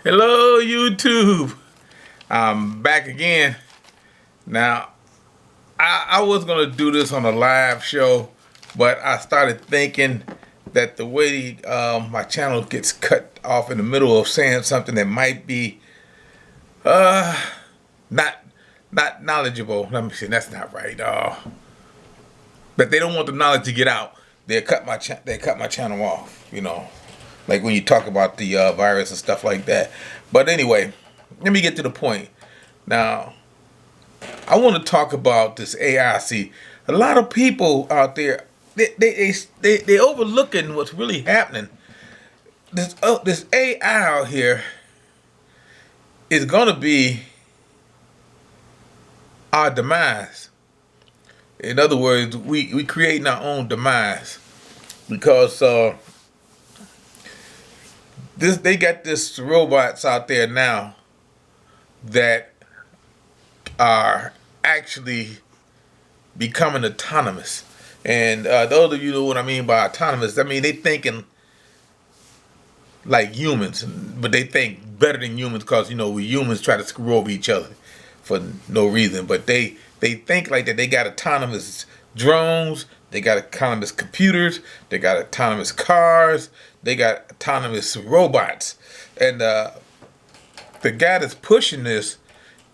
Hello, YouTube. I'm back again. Now, I was going to do this on a live show, but I started thinking that the way my channel gets cut off in the middle of saying something that might be not knowledgeable. Let me see, that's not right. But they don't want the knowledge to get out. They cut my channel off. Like when you talk about the virus and stuff like that. But anyway, let me get to the point. Now, I want to talk about this AI. See, a lot of people out there, they overlooking what's really happening. This AI out here is gonna be our demise. In other words, we creating our own demise because they got this robots out there now that are actually becoming autonomous. And those of you know what I mean by autonomous, I mean they thinking like humans, but they think better than humans because we humans try to screw over each other for no reason. But they think like that. They got autonomous drones, they got autonomous computers, they got autonomous cars, they got autonomous robots. And the guy that's pushing this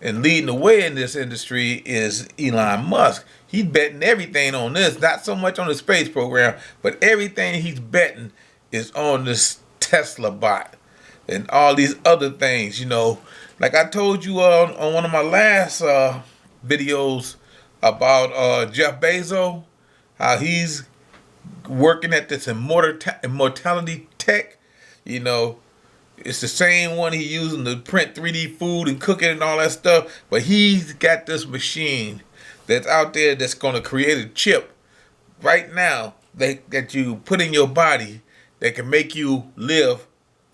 and leading the way in this industry is Elon Musk. He's betting everything on this, not so much on the space program, but everything he's betting is on this Tesla bot and all these other things. Like I told you on one of my last videos about Jeff Bezos, how he's working at this immortality tech. It's the same one he's using to print 3D food and cook it and all that stuff, but he's got this machine that's out there that's going to create a chip right now that you put in your body that can make you live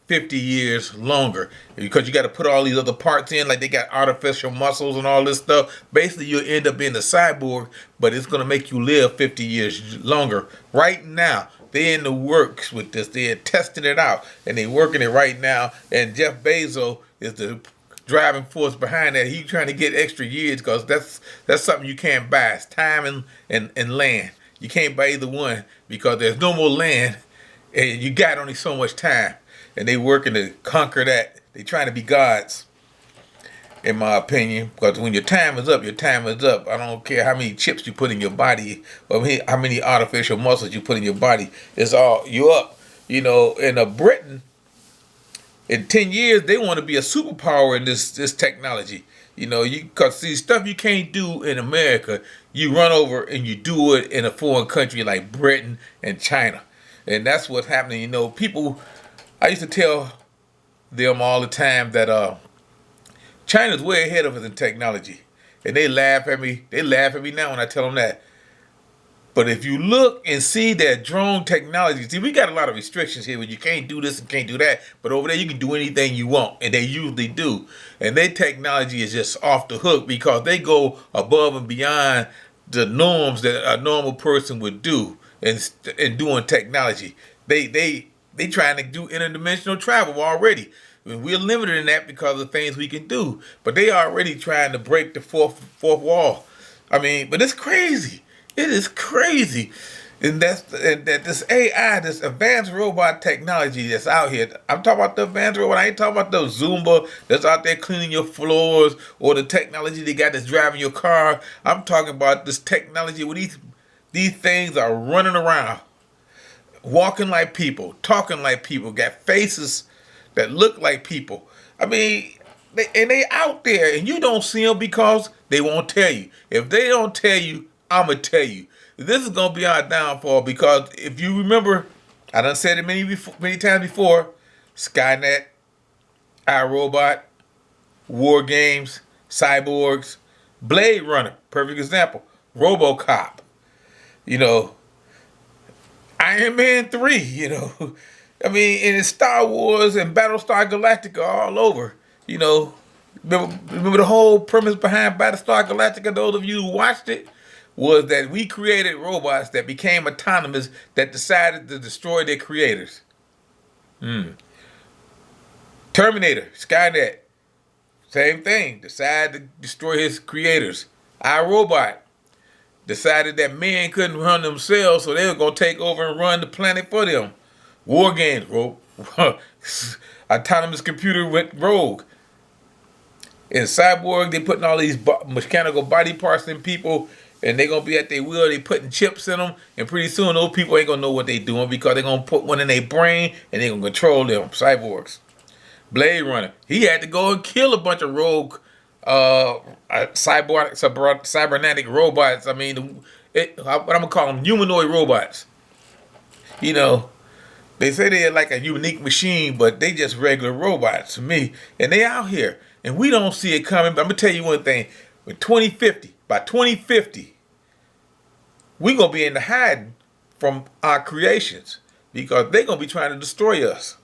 50 years longer, because you got to put all these other parts in, like they got artificial muscles and all this stuff. Basically, you'll end up being a cyborg, but it's going to make you live 50 years longer. Right now, they're in the works with this. They're testing it out, and they're working it right now. And Jeff Bezos is the driving force behind that. He's trying to get extra years because that's something you can't buy. It's time and land. You can't buy either one because there's no more land, and you got only so much time. And they working to conquer that. They trying to be gods, in my opinion, because when your time is up, your time is up. I don't care how many chips you put in your body or how many artificial muscles you put in your body. It's all, you up. In Britain, in 10 years, they want to be a superpower in this technology. Because see, stuff you can't do in America, you run over and you do it in a foreign country like Britain and China. And that's what's happening. People, I used to tell them all the time that China's way ahead of us in technology. And they laugh at me. They laugh at me now when I tell them that. But if you look and see that drone technology, see, we got a lot of restrictions here where you can't do this and can't do that. But over there, you can do anything you want. And they usually do. And their technology is just off the hook because they go above and beyond the norms that a normal person would do in doing technology. They trying to do interdimensional travel already. I mean, we're limited in that because of things we can do. But they already trying to break the fourth wall. I mean, but it's crazy. It is crazy. And that this AI, this advanced robot technology that's out here. I'm talking about the advanced robot. I ain't talking about the Zumba that's out there cleaning your floors or the technology they got that's driving your car. I'm talking about this technology where these things are running around, walking like people, talking like people, got faces that look like people. I mean, they out there, and you don't see them because they won't tell you. If they don't tell you, I'm going to tell you. This is going to be our downfall because if you remember, I done said it many times before, Skynet, iRobot, War Games, Cyborgs, Blade Runner, perfect example, RoboCop, Iron Man 3, I mean, and it's Star Wars and Battlestar Galactica all over, Remember the whole premise behind Battlestar Galactica, those of you who watched it, was that we created robots that became autonomous that decided to destroy their creators. Terminator, Skynet, same thing. Decided to destroy his creators. Our Robot decided that men couldn't run themselves, so they were gonna take over and run the planet for them. War games, bro. Autonomous computer went rogue. In Cyborg, they putting all these mechanical body parts in people, and they gonna be at their will. They putting chips in them, and pretty soon those people ain't gonna know what they doing because they gonna put one in their brain and they gonna control them. Cyborgs. Blade Runner. He had to go and kill a bunch of rogue, cybernetic robots. I mean, what I'm gonna call them, humanoid robots. You know, they say they're like a unique machine, but they just regular robots to me. And they out here. And we don't see it coming. But I'm going to tell you one thing. By 2050, we're going to be in the hiding from our creations. Because they're going to be trying to destroy us.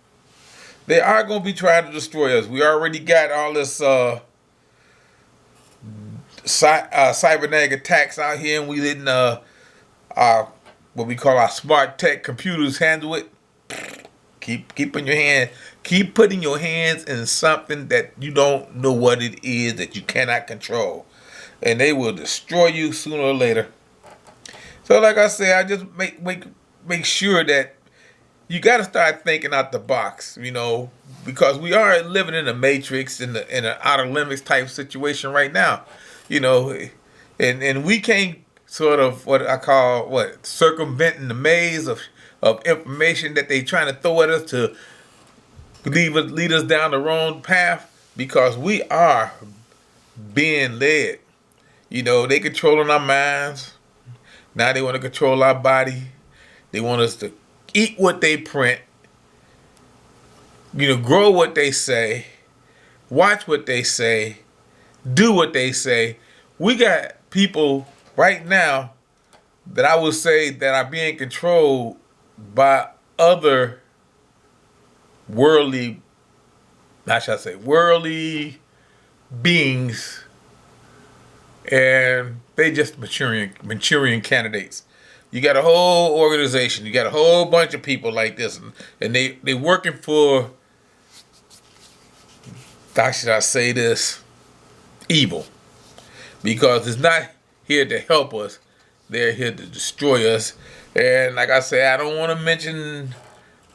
They are going to be trying to destroy us. We already got all this cybernetic attacks out here. And we letting our, what we call our smart tech computers handle it. Keep putting your hands in something that you don't know what it is, that you cannot control, and they will destroy you sooner or later. So, like I say, I just make sure that you got to start thinking out the box, you know, because we are living in a matrix, in an outer limits type situation right now, you know, and we can't sort of what I call circumventing the maze of information that they trying to throw at us to lead us down the wrong path, because we are being led. You know, they controlling our minds. Now they want to control our body. They want us to eat what they print, you know, grow what they say, watch what they say, do what they say. We got people right now that I would say that are being controlled by other worldly beings, and they just Manchurian candidates. You got a whole organization, you got a whole bunch of people like this, and they working for, how should I say this, evil, because it's not here to help us. They're here to destroy us. And like I say, I don't want to mention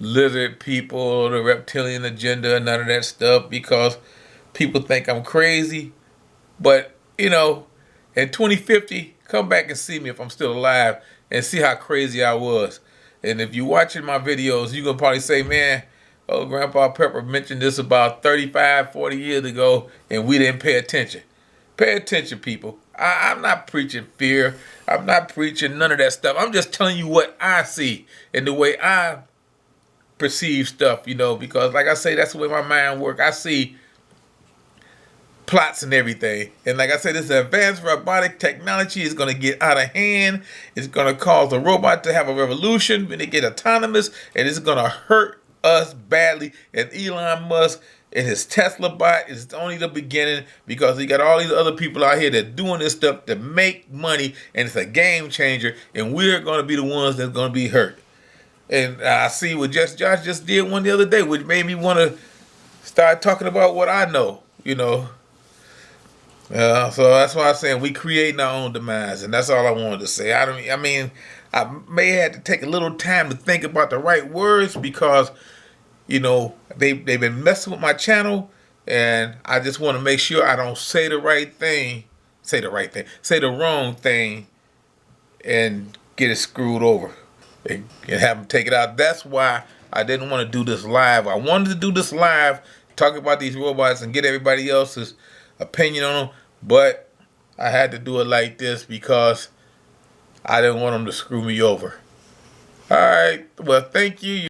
lizard people, the reptilian agenda, none of that stuff, because people think I'm crazy. But, you know, in 2050, come back and see me if I'm still alive and see how crazy I was. And if you're watching my videos, you're going to probably say, man, oh, Grandpa Pepper mentioned this about 35, 40 years ago, and we didn't pay attention. Pay attention, people. I'm not preaching fear. I'm not preaching none of that stuff. I'm just telling you what I see and the way I perceive stuff, you know, because like I say, that's the way my mind works. I see plots and everything. And like I said, this advanced robotic technology is going to get out of hand. It's going to cause the robot to have a revolution when they get autonomous, and it's going to hurt us badly. And Elon Musk and his Tesla bot is only the beginning, because he got all these other people out here that doing this stuff to make money, and it's a game changer, and we're going to be the ones that's going to be hurt. And I see what Josh just did one the other day, which made me want to start talking about what I know, you know. So that's why I'm saying we creating our own demise, and that's all I wanted to say. I mean, I may have to take a little time to think about the right words, because, you know, they've been messing with my channel, and I just want to make sure I don't say the wrong thing, and get it screwed over and have them take it out. That's why I didn't want to do this live. I wanted to do this live, talk about these robots and get everybody else's opinion on them, but I had to do it like this because I didn't want them to screw me over. All right, well, thank you.